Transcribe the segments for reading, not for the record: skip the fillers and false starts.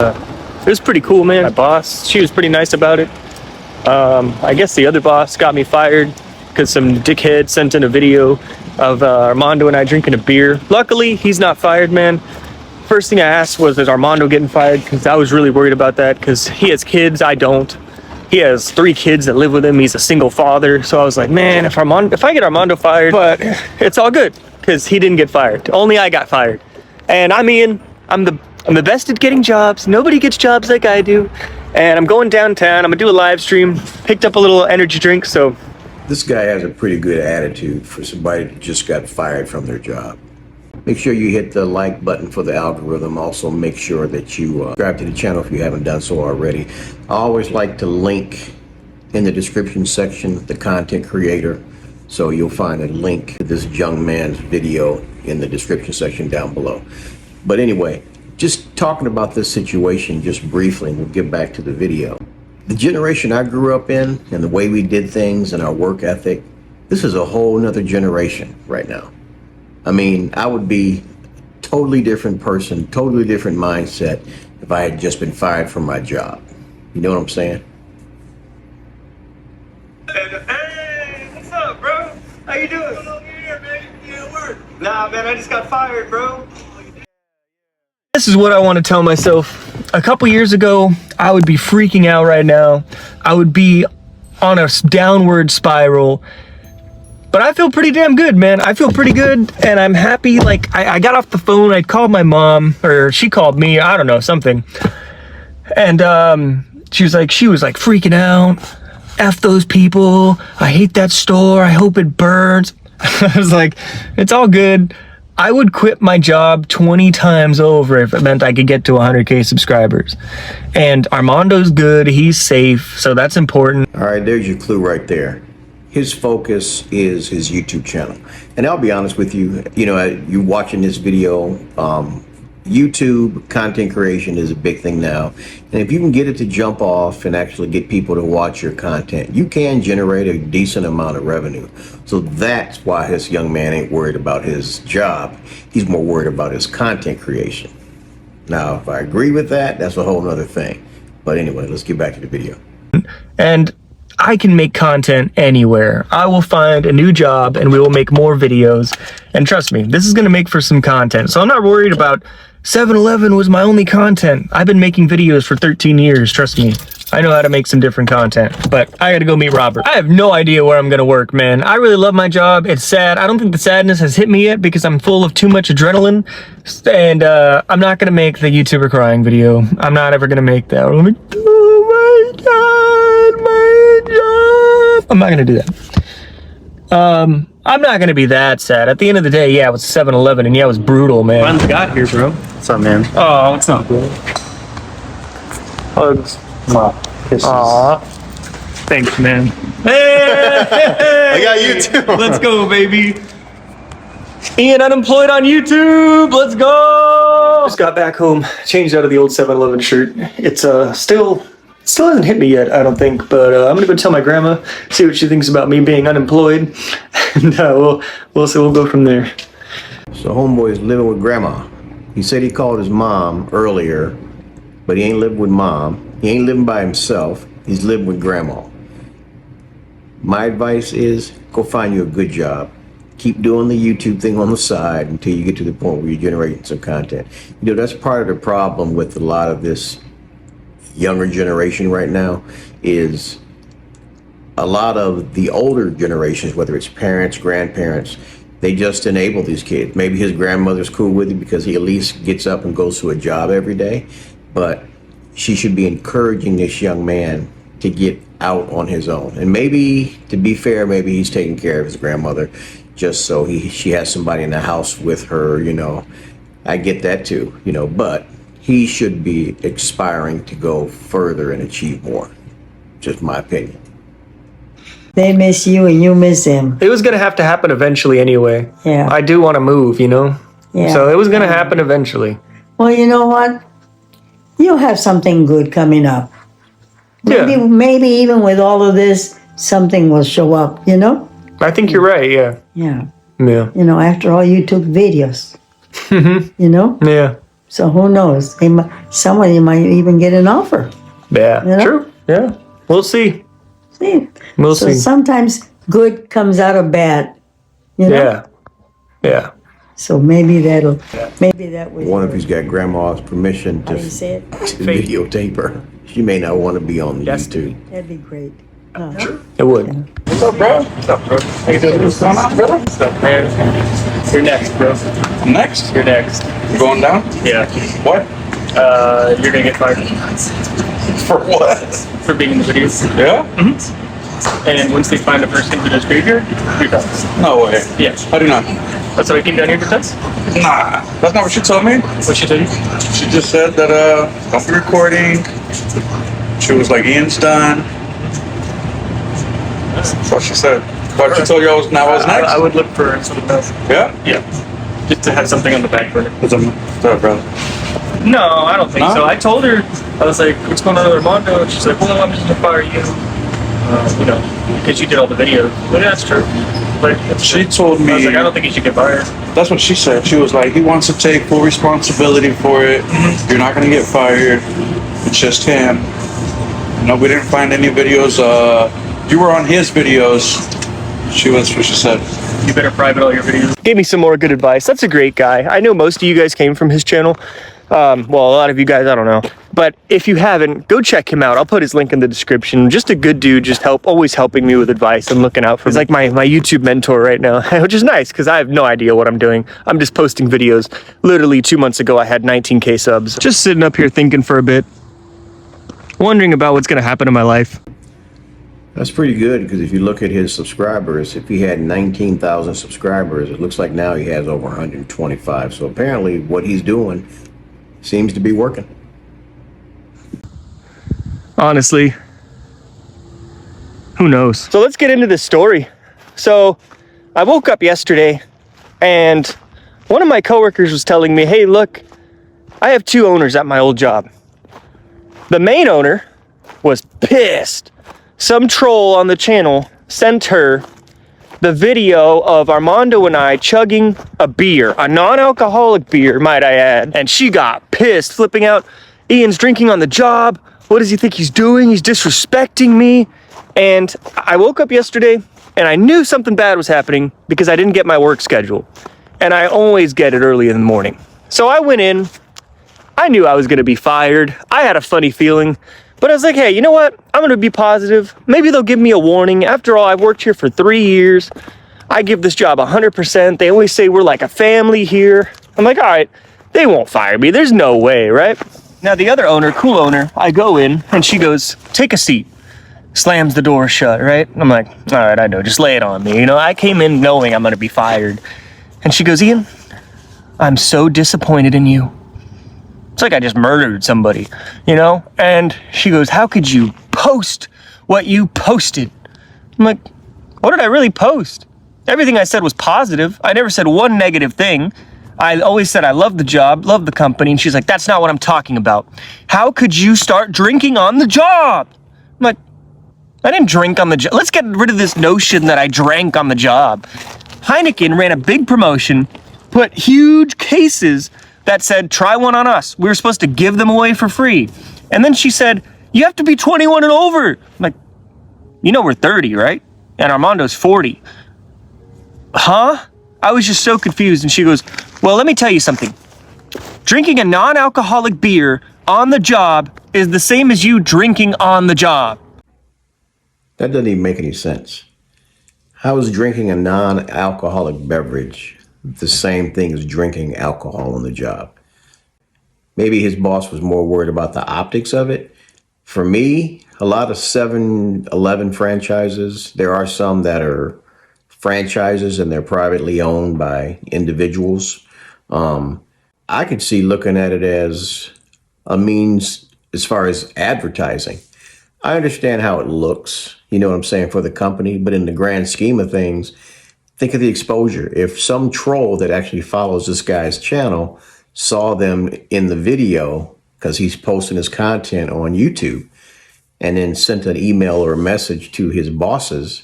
It was pretty cool, man. My boss, she was pretty nice about it. I guess the other boss got me fired because some dickhead sent in a video of Armando and I drinking a beer. Luckily, he's not fired, man. First thing I asked was, is Armando getting fired? Because I was really worried about that because he has kids, I don't. He has 3 kids that live with him. He's a single father. So I was like, man, if I get Armando fired, but it's all good because he didn't get fired. Only I got fired. And I mean, I'm the best at getting jobs. Nobody gets jobs like I do. And I'm going downtown. I'm gonna do a live stream. Picked up a little energy drink, so. This guy has a pretty good attitude for somebody that just got fired from their job. Make sure you hit the like button for the algorithm. Also make sure that you subscribe to the channel if you haven't done so already. I always like to link in the description section the content creator. So you'll find a link to this young man's video in the description section down below. But anyway, just talking about this situation just briefly, and we'll get back to the video. The generation I grew up in and the way we did things and our work ethic, this is a whole nother generation right now. I mean, I would be a totally different person, totally different mindset if I had just been fired from my job. You know what I'm saying? Hey, what's up, bro? How you doing? What's up here, man? You at work? Nah, man, I just got fired, bro. This is what I want to tell myself. A couple years ago, I would be freaking out right now. I would be on a downward spiral. But I feel pretty damn good, man. I feel pretty good, and I'm happy. Like, I got off the phone, I called my mom, or she called me, I don't know, something. And she was like freaking out. F those people. I hate that store. I hope it burns. I was like, it's all good. I would quit my job 20 times over if it meant I could get to 100K subscribers. And Armando's good, he's safe, so that's important. All right, there's your clue right there. His focus is his YouTube channel. And I'll be honest with you, you know, you watching this video, YouTube content creation is a big thing now. And if you can get it to jump off and actually get people to watch your content, you can generate a decent amount of revenue. So that's why this young man ain't worried about his job. He's more worried about his content creation. Now, if I agree with that, that's a whole nother thing. But anyway, let's get back to the video. And I can make content anywhere. I will find a new job and we will make more videos. And trust me, this is gonna make for some content. So I'm not worried about 7-Eleven was my only content. I've been making videos for 13 years, trust me. I know how to make some different content, but I gotta go meet Robert. I have no idea where I'm gonna work, man. I really love my job. It's sad. I don't think the sadness has hit me yet because I'm full of too much adrenaline. And I'm not gonna make the YouTuber crying video. I'm not ever gonna make that. I'm like, oh my God, my job. I'm not gonna do that. I'm not gonna be that sad. At the end of the day, yeah, it was 7-Eleven, and yeah, it was brutal, man. Finally got here, bro. What's up, man? Oh, what's up, bro? Hugs. Kisses. Aw. Thanks, man. Hey! I got you too. Let's go, baby. Ian unemployed on YouTube. Let's go. Just got back home, changed out of the old 7-Eleven shirt. It's still hasn't hit me yet, I don't think, but I'm gonna go tell my grandma, see what she thinks about me being unemployed, and we'll see. We'll go from there. So homeboy is living with grandma. He said he called his mom earlier, but he ain't living with mom. He ain't living by himself. He's living with grandma. My advice is go find you a good job. Keep doing the YouTube thing on the side until you get to the point where you're generating some content. You know, that's part of the problem with a lot of this younger generation right now is a lot of the older generations, whether it's parents, grandparents, they just enable these kids. Maybe his grandmother's cool with it because he at least gets up and goes to a job every day, but she should be encouraging this young man to get out on his own. And maybe, to be fair, maybe he's taking care of his grandmother just so she has somebody in the house with her, you know. I get that too, you know, but he should be aspiring to go further and achieve more. Just my opinion. They miss you and you miss them. It was gonna have to happen eventually anyway. Yeah. I do want to move, you know? Yeah. So it was gonna happen eventually. Well, you know what? You'll have something good coming up. Maybe, Yeah. maybe even with all of this, something will show up, you know? I think you're right, yeah. Yeah. Yeah. You know, after all, you took videos. You know? Yeah. So who knows? Someone you might even get an offer. Yeah, You know? true. Yeah, we'll see. See? We'll So see. sometimes good comes out of bad. You know? Yeah, yeah. So maybe that was. One, if he's got grandma's permission How to do you say it? videotape her, she may not want to be on Yes. YouTube. That'd be great. It would. What's up, bro? What's up, bro? How you doing? What's going on, brother? What's up, man? You're next, bro. I'm next. You're next. You going down? Yeah. What? You're gonna get fired For what? for being in the videos. Yeah? And once they find a person who does graveyard, you're done. No way. Yeah. How do you know? That's what I came down here to test. Nah, that's not what she told me. What she told you? She just said that, don't be recording. She was like, Ian's done. That's what she said. But she told you I was next. I would look for something else. Yeah? Yeah. Just to have something on the back burner. What's up, brother? No, I don't think No? so. I told her, I was like, what's going on with Armando? And she's like, well, I'm just gonna fire you. You know, because you did all the videos. But yeah, that's true. But She told I me, was like, I don't think you should get fired. that's what she said. She was like, he wants to take full responsibility for it. You're not going to get fired. It's just him. No, we didn't find any videos. You were on his videos. She was what she said. You better private all your videos. Gave me some more good advice. That's a great guy. I know most of you guys came from his channel. Well, a lot of you guys, I don't know. But if you haven't, go check him out. I'll put his link in the description. Just a good dude, just always helping me with advice and looking out for me. He's like my YouTube mentor right now, which is nice because I have no idea what I'm doing. I'm just posting videos. Literally 2 months ago, I had 19K subs. Just sitting up here thinking for a bit, wondering about what's gonna happen in my life. That's pretty good because if you look at his subscribers, if he had 19,000 subscribers, it looks like now he has over 125. So apparently what he's doing seems to be working. Honestly, who knows? So let's get into this story. So I woke up yesterday and one of my coworkers was telling me, hey, look, I have 2 owners at my old job. The main owner was pissed. Some troll on the channel sent her the video of Armando and I chugging a beer, a non-alcoholic beer, might I add. And she got pissed, flipping out. Ian's drinking on the job. What does he think he's doing? He's disrespecting me. And I woke up yesterday and I knew something bad was happening because I didn't get my work schedule. And I always get it early in the morning. So I went in. I knew I was going to be fired. I had a funny feeling. But I was like, hey, you know what? I'm going to be positive. Maybe they'll give me a warning. After all, I've worked here for 3 years. I give this job 100%. They always say we're like a family here. I'm like, all right, they won't fire me. There's no way, right? Now, the other owner, cool owner, I go in and she goes, take a seat. Slams the door shut, right? I'm like, all right, I know. Just lay it on me. You know, I came in knowing I'm going to be fired. And she goes, Ian, I'm so disappointed in you. It's like I just murdered somebody, you know? And she goes, how could you post what you posted? I'm like, what did I really post? Everything I said was positive. I never said one negative thing. I always said I love the job, love the company. And she's like, that's not what I'm talking about. How could you start drinking on the job? I'm like, I didn't drink on the job. Let's get rid of this notion that I drank on the job. Heineken ran a big promotion, put huge cases that said, try one on us. We were supposed to give them away for free. And then she said, you have to be 21 and over. I'm like, you know we're 30, right? And Armando's 40. Huh? I was just so confused. And she goes, well, let me tell you something. Drinking a non-alcoholic beer on the job is the same as you drinking on the job. That doesn't even make any sense. How is drinking a non-alcoholic beverage the same thing as drinking alcohol on the job? Maybe his boss was more worried about the optics of it. For me, a lot of 7-Eleven franchises, there are some that are franchises and they're privately owned by individuals. I could see looking at it as a means as far as advertising. I understand how it looks, you know what I'm saying, for the company, but in the grand scheme of things, think of the exposure. If some troll that actually follows this guy's channel saw them in the video because he's posting his content on YouTube and then sent an email or a message to his bosses,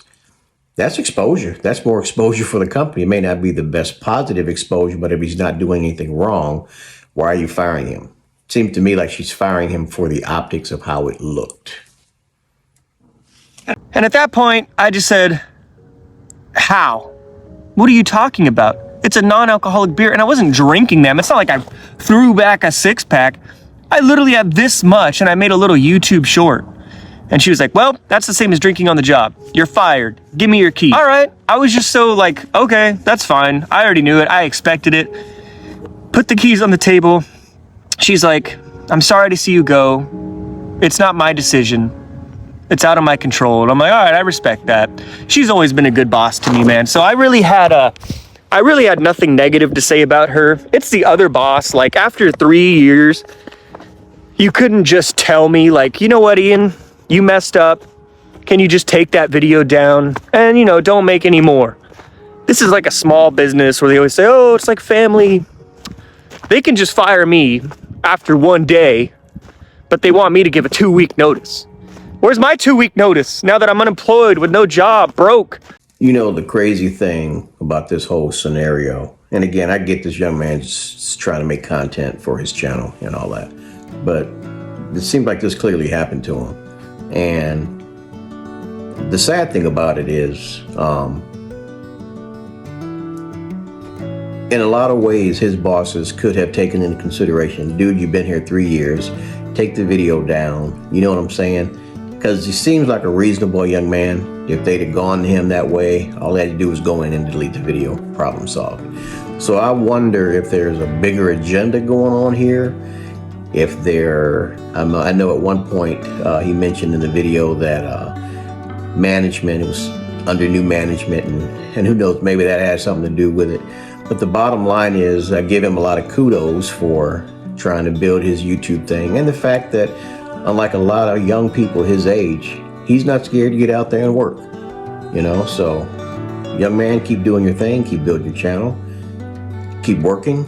that's exposure. That's more exposure for the company. It may not be the best positive exposure, but if he's not doing anything wrong, Why are you firing him? It seemed to me like she's firing him for the optics of how it looked. And at that point, I just said, how? What are you talking about? It's a non-alcoholic beer, and I wasn't drinking them. It's not like I threw back a six-pack. I literally had this much, and I made a little YouTube short. And she was like, well, that's the same as drinking on the job. You're fired. Give me your key. All right. I was just so like, okay, that's fine. I already knew it. I expected it. Put the keys on the table. She's like, I'm sorry to see you go. It's not my decision. It's out of my control. And I'm like, all right, I respect that. She's always been a good boss to me, man. So I really had nothing negative to say about her. It's the other boss. Like, after 3 years, you couldn't just tell me, like, you know what, Ian, you messed up. Can you just take that video down and, you know, don't make any more? This is like a small business where they always say, oh, it's like family. They can just fire me after 1 day, but they want me to give a 2-week notice. Where's my 2-week notice now that I'm unemployed with no job, broke? You know, the crazy thing about this whole scenario, and again, I get this young man just trying to make content for his channel and all that, but it seemed like this clearly happened to him. And the sad thing about it is, in a lot of ways, his bosses could have taken into consideration, dude, you've been here 3 years, take the video down. You know what I'm saying? Because he seems like a reasonable young man. If they'd have gone to him that way, all they had to do was go in and delete the video, problem solved. So I wonder if there's a bigger agenda going on here. If I know at one point he mentioned in the video that management, it was under new management, and who knows, maybe that has something to do with it. But the bottom line is, I give him a lot of kudos for trying to build his YouTube thing, and the fact that, unlike a lot of young people his age, he's not scared to get out there and work. You know, so young man, keep doing your thing, keep building your channel, keep working.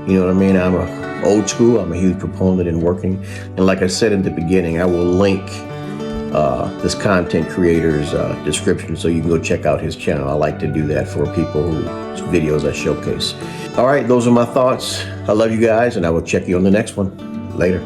You know what I mean? I'm a old school, I'm a huge proponent in working. And like I said in the beginning, I will link this content creator's description so you can go check out his channel. I like to do that for people whose videos I showcase. All right, those are my thoughts. I love you guys, and I will check you on the next one. Later.